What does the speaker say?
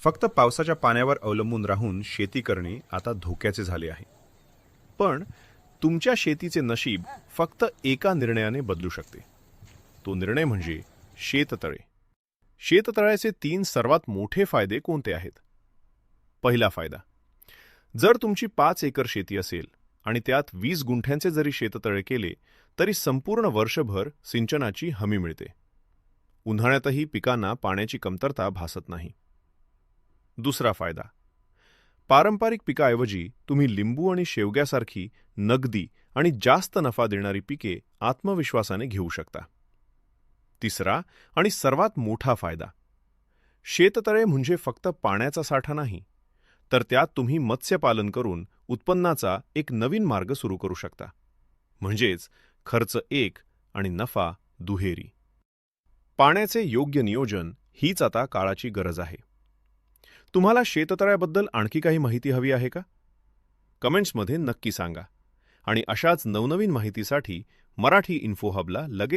फक्त पावसाच्या पाण्यावर अवलंबून राहून शेती करणे आता धोक्याचे झाले आहे. पण तुमच्या शेतीचे नशीब फक्त एका निर्णयाने बदलू शकते. तो निर्णय म्हणजे शेततळे. शेततळ्याचे 3 सर्वात मोठे फायदे कोणते आहेत? पहिला फायदा, जर तुमची 5 एकर शेती असेल आणि त्यात 20 गुंठ्यांचे जरी शेततळे केले तरी संपूर्ण वर्षभर सिंचनाची हमी मिळते. उन्हाळ्यातही पिकांना पाण्याची कमतरता भासत नाही. दुसरा फायदा, पारंपरिक पिकाऐवजी तुम्ही लिंबू आणि शेवग्यासारखी नगदी आणि जास्त नफा देणारी पिके आत्मविश्वासाने घेऊ शकता. तिसरा आणि सर्वात मोठा फायदा, शेततळे म्हणजे फक्त पाण्याचा साठा नाही, तर त्यात तुम्ही मत्स्यपालन करून उत्पन्नाचा एक नवीन मार्ग सुरू करू शकता. म्हणजेच खर्च एक आणि नफा दुहेरी. पाण्याचे योग्य नियोजन हीच आता काळाची गरज आहे. तुम्हाला शेततळ्याबद्दल आणखी काही माहिती हवी आहे का? कमेंट्समध्ये नक्की सांगा. आणि अशाच नवनवीन माहितीसाठी मराठी इन्फो हबला लगेच